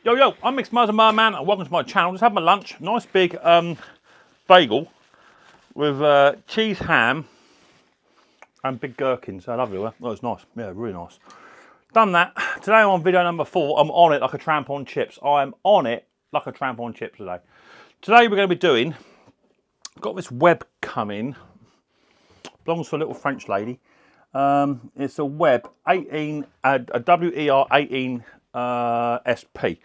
Yo, yo, I'm Micks Mowers and Mower Man, and welcome to my channel. Just had my lunch. Nice big bagel with cheese, ham, and big gherkins. I love it. Oh, it's nice. Yeah, really nice. Done that. Today I'm on video number 4. I'm on it like a tramp on chips. I'm on it like a tramp on chips today. Today we're going to be doing, got this web coming. Belongs to a little French lady. It's a web 18, a WER 18 SP.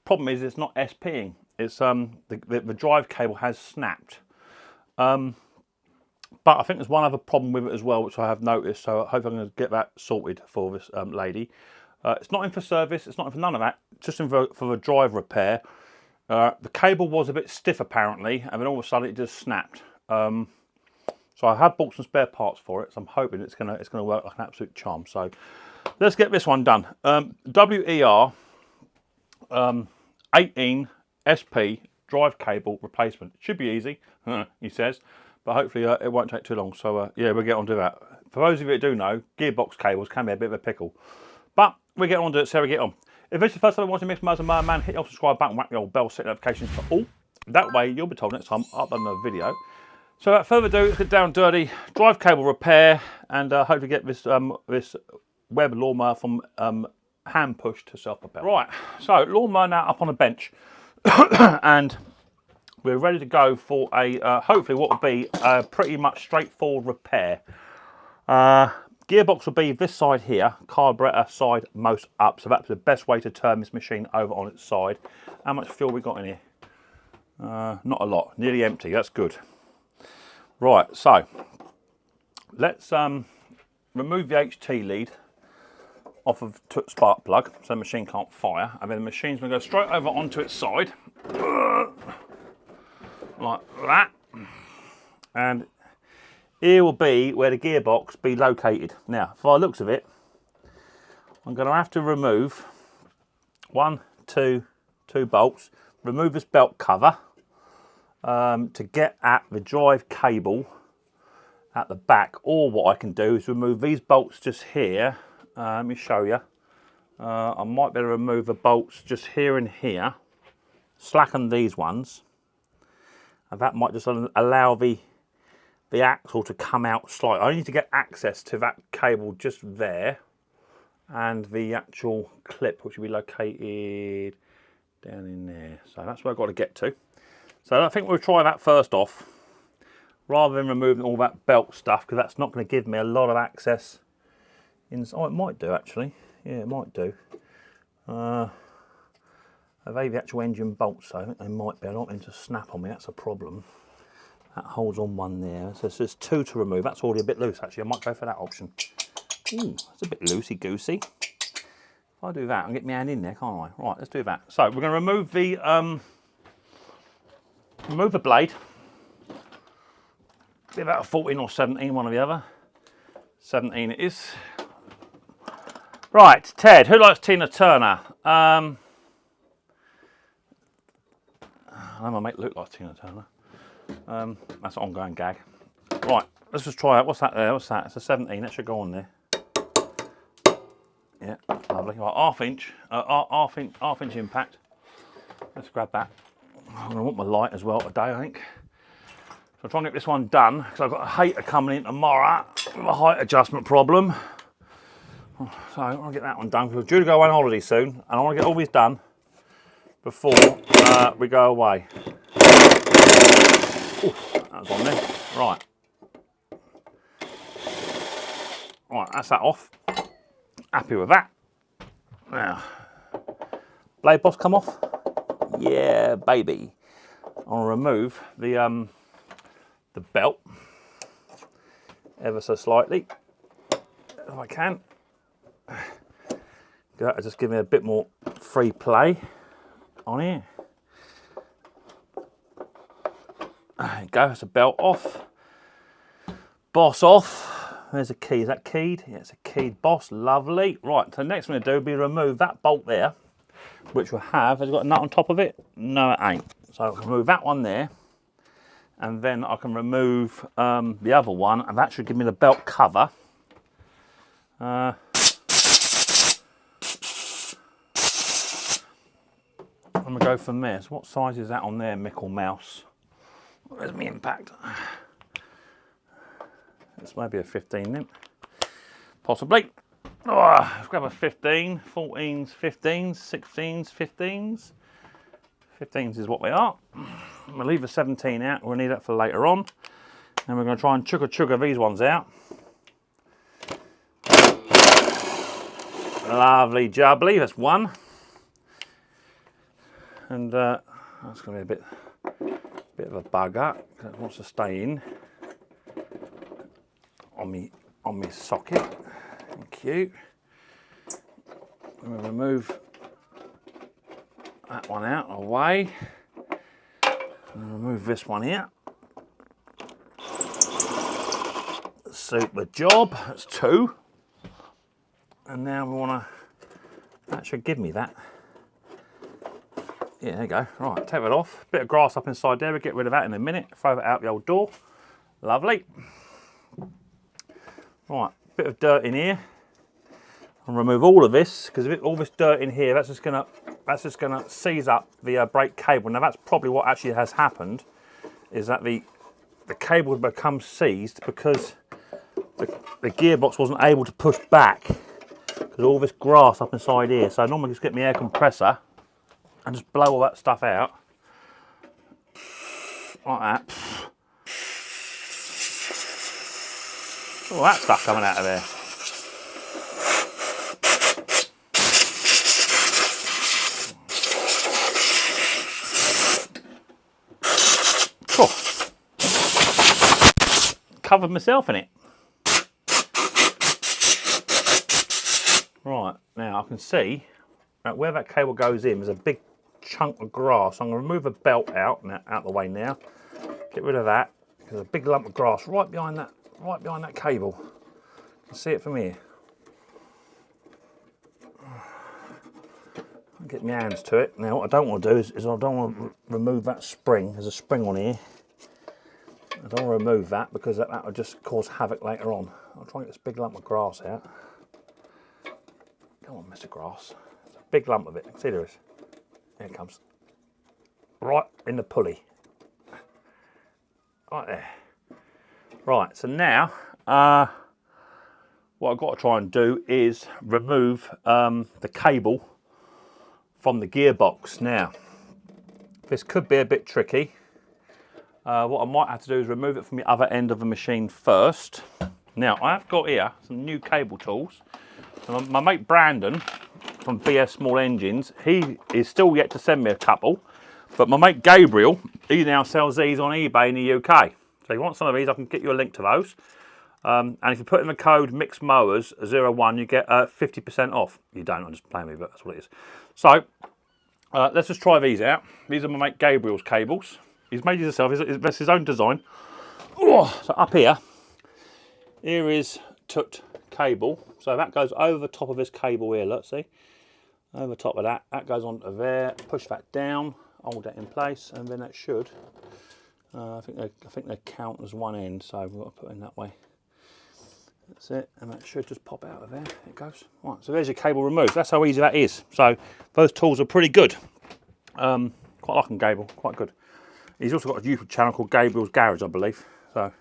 Problem is it's not SPing. It's the drive cable has snapped. But I think there's one other problem with it as well, which I have noticed. So I hope I'm going to get that sorted for this lady. It's not in for service. It's not in for none of that. Just in for the drive repair. The cable was a bit stiff apparently, and then all of a sudden it just snapped. So I have bought some spare parts for it. So I'm hoping it's gonna work like an absolute charm. So let's get this one done. WER 18 SP drive cable replacement. Should be easy, he says, but hopefully it won't take too long. So yeah, we'll get on to that. For those of you that do know, gearbox cables can be a bit of a pickle, but we'll get on to it. So we get on. If this is the first time watching Micks Mowers and Mower Man, hit the subscribe button, whack the old bell, set notifications for all. That way you'll be told next time I upload another video. So without further ado, let's get down dirty. Drive cable repair, and hopefully get this this web lawnmower from hand push to self-propel. Right, so lawnmower now up on a bench, and we're ready to go for a hopefully what will be a pretty much straightforward repair. Gearbox will be this side here, carburetor side most up, so that's the best way to turn this machine over on its side. How much fuel we got in here? Not a lot, nearly empty. That's good. Right, so let's remove the HT lead off of spark plug so the machine can't fire, and then the machine's going to go straight over onto its side like that, and here will be where the gearbox be located. Now for the looks of it, I'm going to have to remove two bolts, remove this belt cover to get at the drive cable at the back, or what I can do is remove these bolts just here. Let me show you. I might be able to remove the bolts just here and here, slacken these ones, and that might just allow the axle to come out slightly. I need to get access to that cable just there, and the actual clip, which will be located down in there. So that's where I've got to get to. So I think we'll try that first off, rather than removing all that belt stuff, because that's not going to give me a lot of access. Oh, it might do actually. Yeah, it might do. Are they the actual engine bolts? So I think they might be. I don't want them to snap on me. That's a problem. That holds on one there. So there's 2 to remove. That's already a bit loose actually. I might go for that option. Ooh, it's a bit loosey goosey. If I do that, I can get my hand in there, can't I? Right, let's do that. So we're going to remove the blade. Be about a 14 or 17, one or the other. 17 it is. Right, Ted, who likes Tina Turner? I know my mate Luke likes Tina Turner. That's an ongoing gag. Right, let's just try it. What's that there? What's that? It's a 17. That should go on there. Yeah, lovely. Right, half inch impact. Let's grab that. I'm going to want my light as well today, I think. So I'm trying to get this one done because I've got a hater coming in tomorrow with a height adjustment problem. So I want to get that one done because we're due to go away on holiday soon, and I want to get all these done before we go away. Ooh, that was on there. Right. Right, that's that off. Happy with that. Now, blade boss come off? Yeah, baby. I'll remove the belt ever so slightly, if I can. That'll just give me a bit more free play on here. There you go, it's a belt off. Boss off. There's a key. Is that keyed? Yeah, it's a keyed boss. Lovely. Right, so next thing I'm going to do will be remove that bolt there, which will have, has it got a nut on top of it? No, it ain't. So I can remove that one there, and then I can remove the other one, and that should give me the belt cover. And we go from there. So what size is that on there, Mick or Mouse? Where's my impact? It's maybe a 15 then. Possibly. Oh, let's grab a 15, 14s, 15s, 16s, 15s. 15s is what we are. We'll leave the 17 out. We'll need that for later on. And we're going to try and chugga these ones out. Lovely jubbly, that's one. And that's going to be a bit of a bugger, because it wants to stay in on me socket. Thank you. I'm going to remove that one out of the way. And remove this one here. Super job. That's two. And now we want to. That should give me that. Yeah, there you go. Right, take that off. Bit of grass up inside there. We'll get rid of that in a minute. Throw that out the old door. Lovely. Right, bit of dirt in here. And remove all of this, because all this dirt in here, that's just gonna seize up the brake cable. Now that's probably what actually has happened, is that the cable has become seized because the gearbox wasn't able to push back because all this grass up inside here. So I normally just get my air compressor and just blow all that stuff out like that. All that stuff coming out of there. Covered myself in it. Right, now I can see that where that cable goes in, there's a big chunk of grass. I'm going to remove the belt out of the way now. Get rid of that. There's a big lump of grass right behind that cable. You can see it from here. I'll get my hands to it. Now what I don't want to do is I don't want to remove that spring. There's a spring on here. I don't want to remove that because that will just cause havoc later on. I'll try and get this big lump of grass out. Come on, Mr. Grass. There's a big lump of it. See, there is. Here it comes. Right in the pulley. Right there. Right, so now what I've got to try and do is remove the cable from the gearbox. Now, this could be a bit tricky. What I might have to do is remove it from the other end of the machine first. Now, I have got here some new cable tools. My mate Brandon from BS Small Engines, he is still yet to send me a couple. But my mate Gabriel, he now sells these on eBay in the UK. So if you want some of these, I can get you a link to those. And if you put in the code Micks Mowers 01, you get 50% off. You don't, I'm just playing with it, but that's what it is. So, let's just try these out. These are my mate Gabriel's cables. He's made these himself, that's his own design. Oh, so up here is tut cable. So that goes over the top of this cable here, let's see. Over top of that, that goes onto there, push that down, hold that in place, and then that should, I think they count as one end, so we've got to put it in that way. That's it, and that should just pop out of there, it goes. Right, so there's your cable removed, that's how easy that is. So those tools are pretty good. Quite like them, Gabriel, quite good. He's also got a YouTube channel called Gabriel's Garage, I believe. So,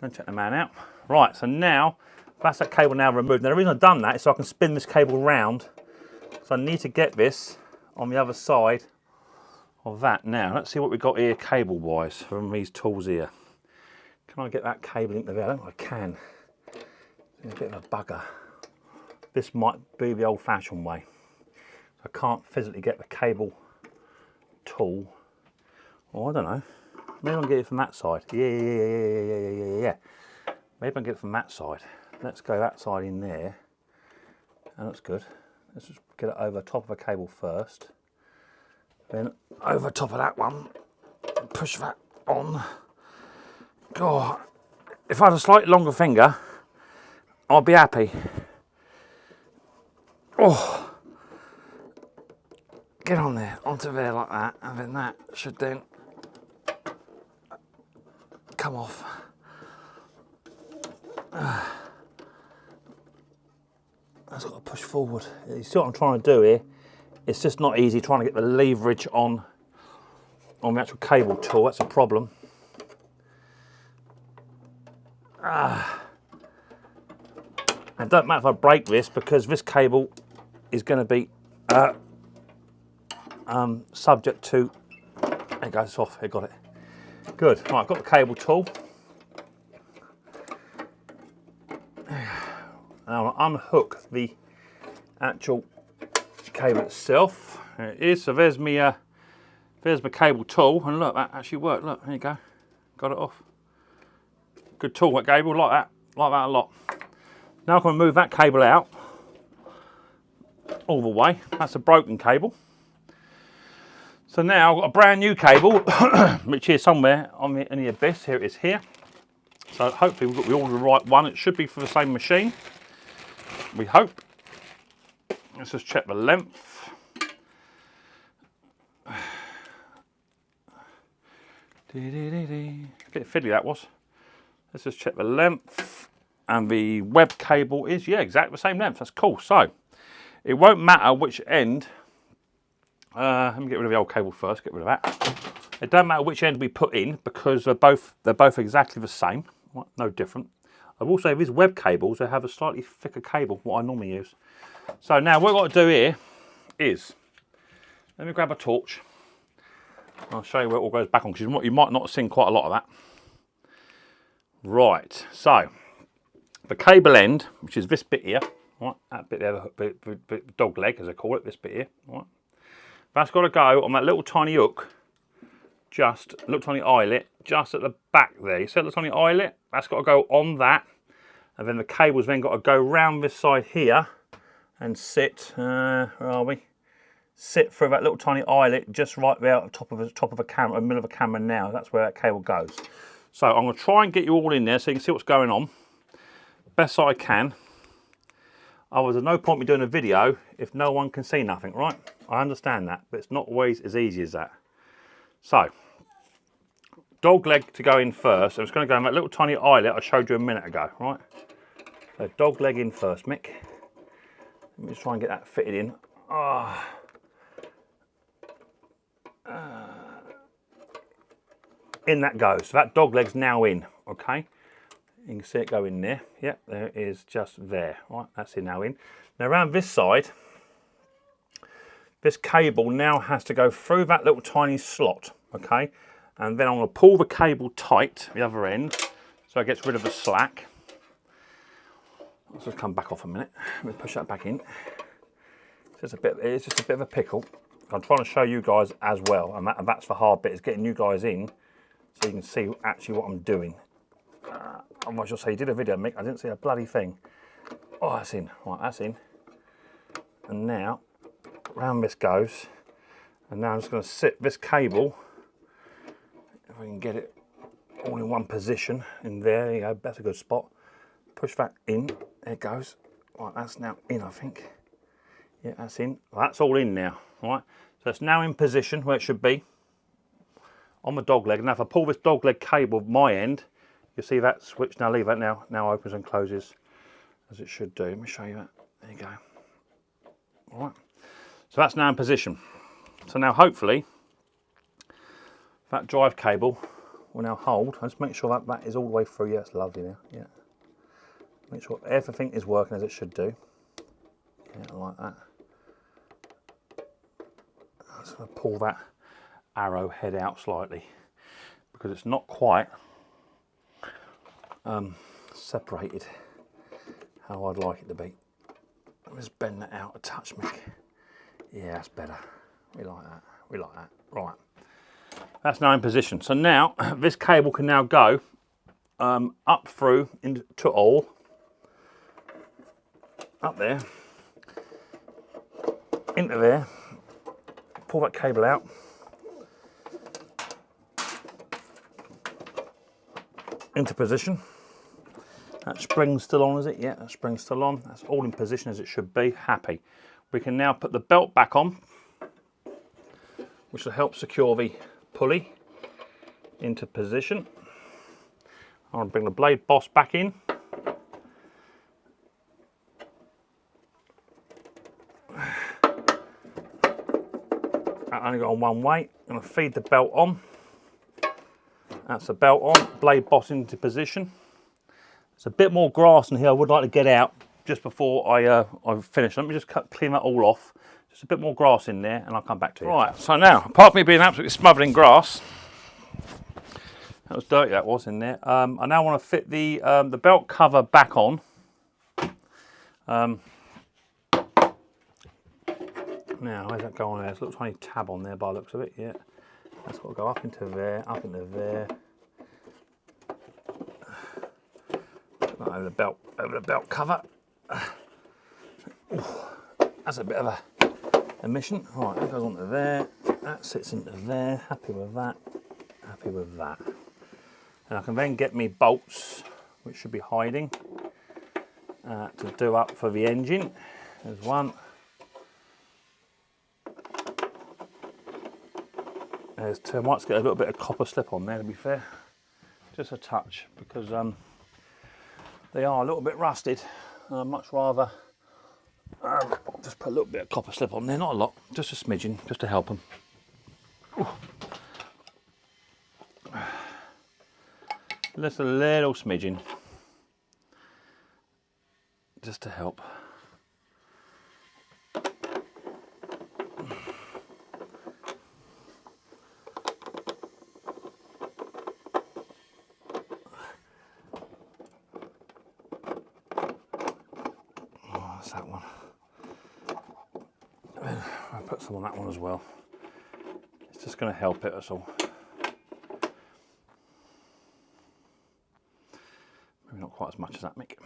go and check the man out. Right, so now, that's that cable now removed. Now, the reason I've done that is so I can spin this cable round. So I need to get this on the other side of that. Now, let's see what we've got here cable-wise from these tools here. Can I get that cable into there? I don't know if I can. It's a bit of a bugger. This might be the old-fashioned way. I can't physically get the cable tool. Oh, I don't know. Maybe I can get it from that side. Yeah. Maybe I can get it from that side. Let's go that side in there. And that's good. Let's just get it over top of the cable first. Then over top of that one. Push that on. God, if I had a slightly longer finger, I'd be happy. Oh. Get on there, onto there like that, and then that should then come off. That's got to push forward. You see what I'm trying to do here It's just not easy trying to get the leverage on the actual cable tool. That's a problem. It don't matter if I break this, because this cable is going to be subject to. There it goes, it's off. I got it. Good. Right, I've got the cable tool. Now I'll unhook the actual cable itself. There it is. So there's my cable tool, and look, that actually worked. Look, there you go. Got it off. Good tool, that cable. Like that a lot. Now I can move that cable out all the way. That's a broken cable. So now I've got a brand new cable, which is somewhere in the abyss. Here it is here. So hopefully we've got all the right one. It should be for the same machine. We hope. Let's just check the length. A bit fiddly that was. Let's just check the length. And the web cable is, yeah, exactly the same length. That's cool. So it won't matter which end. Let me get rid of the old cable first. Get rid of that. It don't matter which end we put in, because they're both exactly the same. No different. I will say these web cables, they have a slightly thicker cable, what I normally use. So now what I've got to do here is, let me grab a torch. I'll show you where it all goes back on, because you might not have seen quite a lot of that. Right, so the cable end, which is this bit here, right, that bit there, the dog leg as I call it, this bit here, right, that's got to go on that little tiny hook, little tiny eyelet, just at the back there. You see that little tiny eyelet? That's got to go on that, and then the cable's then got to go round this side here and sit. Where are we? Sit through that little tiny eyelet, just right there at the top of a camera, in the middle of a camera now. That's where that cable goes. So I'm going to try and get you all in there so you can see what's going on, best I can. Otherwise, there's no point me doing a video if no one can see nothing, right? I understand that, but it's not always as easy as that. So, dog leg to go in first. I'm just going to go in that little tiny eyelet I showed you a minute ago, right? So, dog leg in first, Mick. Let me just try and get that fitted in. In that goes. So that dog leg's now in, okay? You can see it go in there. Yep, there it is, just there. Right, that's it now in. Now around this side, this cable now has to go through that little tiny slot, okay? And then I'm going to pull the cable tight, the other end, so it gets rid of the slack. Let's just come back off a minute. Let me push that back in. It's just a bit of a pickle. I'm trying to show you guys as well, and that's the hard bit, is getting you guys in so you can see actually what I'm doing. Otherwise you'll say, you did a video, Mick, I didn't see a bloody thing. Oh, that's in. Right, that's in. And now, round this goes. And now I'm just going to sit this cable, if I can get it all in one position, in there you go, that's a good spot. Push that in, there it goes. Right, that's now in, I think. Yeah, that's in. Well, that's all in now, right? So it's now in position where it should be, on the dog leg. Now if I pull this dog leg cable of my end, you'll see that switch, now leave that now opens and closes as it should do. Let me show you that. There you go. All right. So that's now in position. So now hopefully that drive cable will now hold. I'll just make sure that that is all the way through. Yeah, it's lovely now. Yeah. Make sure everything is working as it should do. Yeah, like that. I'm just going to pull that arrow head out slightly because it's not quite separated how I'd like it to be. Let me just bend that out a touch, Mick. Yeah, that's better. We like that. We like that. Right. That's now in position. So now this cable can now go up through into all, up there, into there. Pull that cable out. Into position. That spring's still on, is it? Yeah, that spring's still on. That's all in position as it should be. Happy. We can now put the belt back on, which will help secure the pulley into position. I'll bring the blade boss back in. I only go on one way. I'm going to feed the belt on. That's the belt on. Blade boss into position. There's a bit more grass in here I would like to get out just before I finish. Let me just clean that all off. Just a bit more grass in there and I'll come back to you. Right, so now, apart from me being absolutely smothered in grass, that was dirty, that was in there. I now want to fit the belt cover back on. Now, where's that go on there? There's a little tiny tab on there by the looks of it, yeah. That's got to go up into there, up into there. Put that over the belt cover. Ooh, that's a bit of a mission. Right, that goes onto there. That sits into there. Happy with that. Happy with that. And I can then get me bolts, which should be hiding, to do up for the engine. There's one. There's two. I might get a little bit of copper slip on there, to be fair. Just a touch, because they are a little bit rusted. I'd much rather just put a little bit of copper slip on there, not a lot, just a smidgen, just to help them. Ooh. Just a little smidgen, just to help. That one. I'll put some on that one as well. It's just going to help it, that's all. Maybe not quite as much as that, Mick.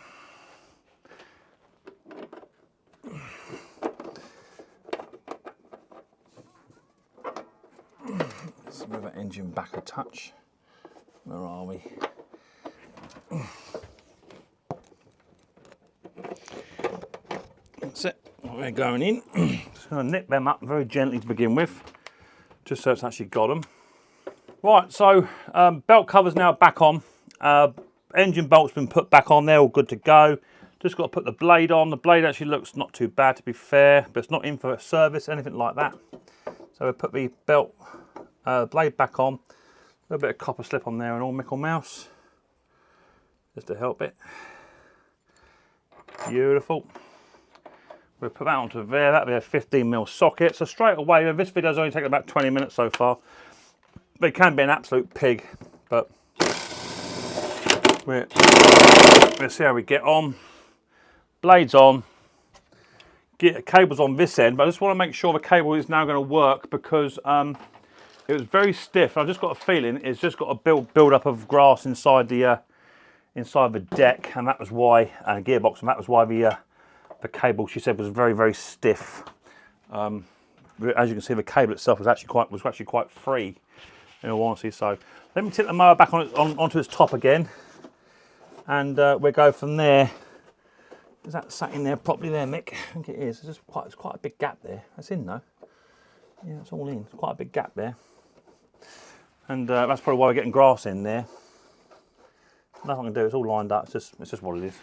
Let's move that engine back a touch. Where are we? That's it, we're going in. Just going to nip them up very gently to begin with, just so it's actually got them. Right, so belt cover's now back on. Engine bolt's been put back on, they're all good to go. Just got to put the blade on. The blade actually looks not too bad, to be fair, but it's not in for a service, anything like that. So we put the belt blade back on. A little bit of copper slip on there and all Mickle Mouse, just to help it. Beautiful. We'll put that onto there. That'll be a 15mm socket. So straight away, this video's only taken about 20 minutes so far. They can be an absolute pig, but we'll see how we get on. Blades on. Get cables on this end, but I just want to make sure the cable is now going to work, because it was very stiff. I've just got a feeling it's just got a build up of grass inside the deck, and that was why, and gearbox, and that was why the cable, she said, was very stiff. As you can see, the cable itself was actually quite free, in all honesty. So let me tip the mower back onto its top again, and we'll go from there. Is that sat in there properly there, Mick? I think it is. It's quite a big gap there. That's in though. Yeah, it's all in. It's quite a big gap there, and that's probably why we're getting grass in there. Nothing I can do. It's all lined up. It's just what it is.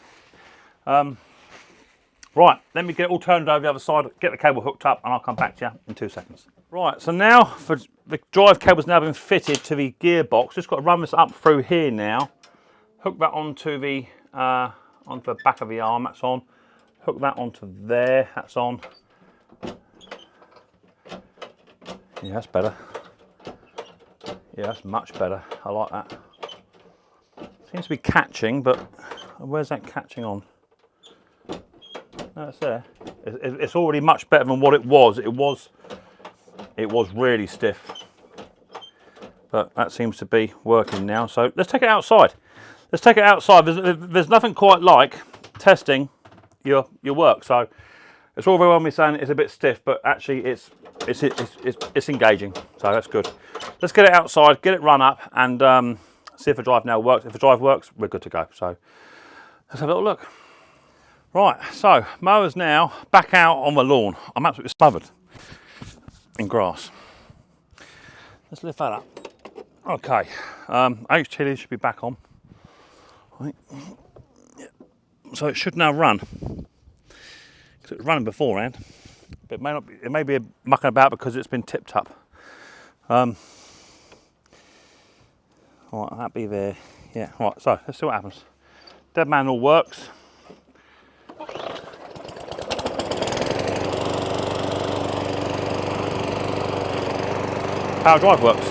Right, let me get it all turned over the other side, get the cable hooked up, and I'll come back to you in 2 seconds. Right, so now for the drive cable's now been fitted to the gearbox. Just got to run this up through here now. Hook that onto the back of the arm. That's on. Hook that onto there. That's on. Yeah, that's better. Yeah, that's much better. I like that. Seems to be catching, but where's that catching on? No, it's there. It's already much better than what it was. It was really stiff, but that seems to be working now. So let's take it outside. Let's take it outside. There's nothing quite like testing your work. So it's all very well me saying it's a bit stiff, but actually it's engaging. So that's good. Let's get it outside, get it run up, and see if the drive now works. If the drive works, we're good to go. So let's have a little look. Right, so mower's now back out on the lawn. I'm absolutely smothered in grass. Let's lift that up. Okay, H chili should be back on. Right. Yeah. So it should now run, because it was running beforehand. but it may be mucking about because it's been tipped up. Right, that be there. Yeah, right, so let's see what happens. Dead man all works. Power drive works.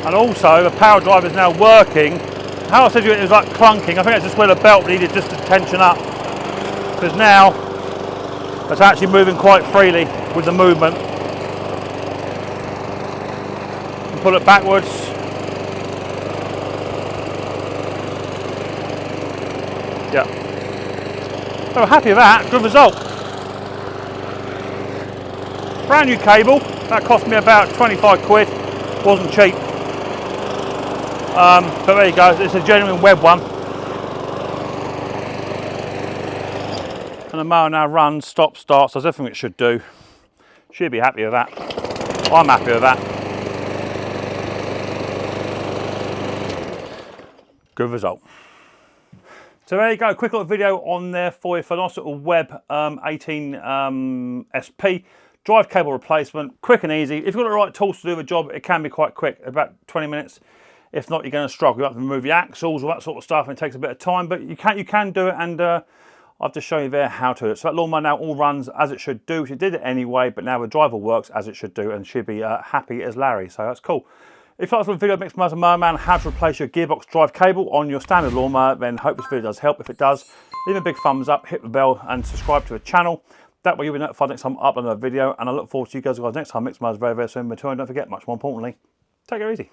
And also the power drive is now working. How I said to you it was like clunking. I think it's just where the belt needed just to tension up. Because now it's actually moving quite freely with the movement. And pull it backwards. Yeah. So happy with that, good result. Brand new cable, that cost me about 25 quid, wasn't cheap. But there you go, it's a genuine web one. And the mower now runs, stops, starts, does everything it should do. Should be happy with that. I'm happy with that. Good result. So there you go, quick little video on there for you for a nice little Web 18 SP. Drive cable replacement, quick and easy. If you've got the right tools to do the job, it can be quite quick, about 20 minutes. If not, you're going to struggle. You have to remove your axles, all that sort of stuff, and it takes a bit of time, but you can do it, and I've just shown you there how to do it. So that lawnmower now all runs as it should do. She did it anyway, but now the driver works as it should do, and she'll be happy as Larry, so that's cool. If you like this video, Micks Mowers and Mower Man, how to replace your gearbox drive cable on your standard lawnmower, then hope this video does help. If it does, leave a big thumbs up, hit the bell, and subscribe to the channel. That way you'll be notified next time I upload a video, and I look forward to you guys next time. Micks Mowers very, very soon. But don't forget, much more importantly, take it easy.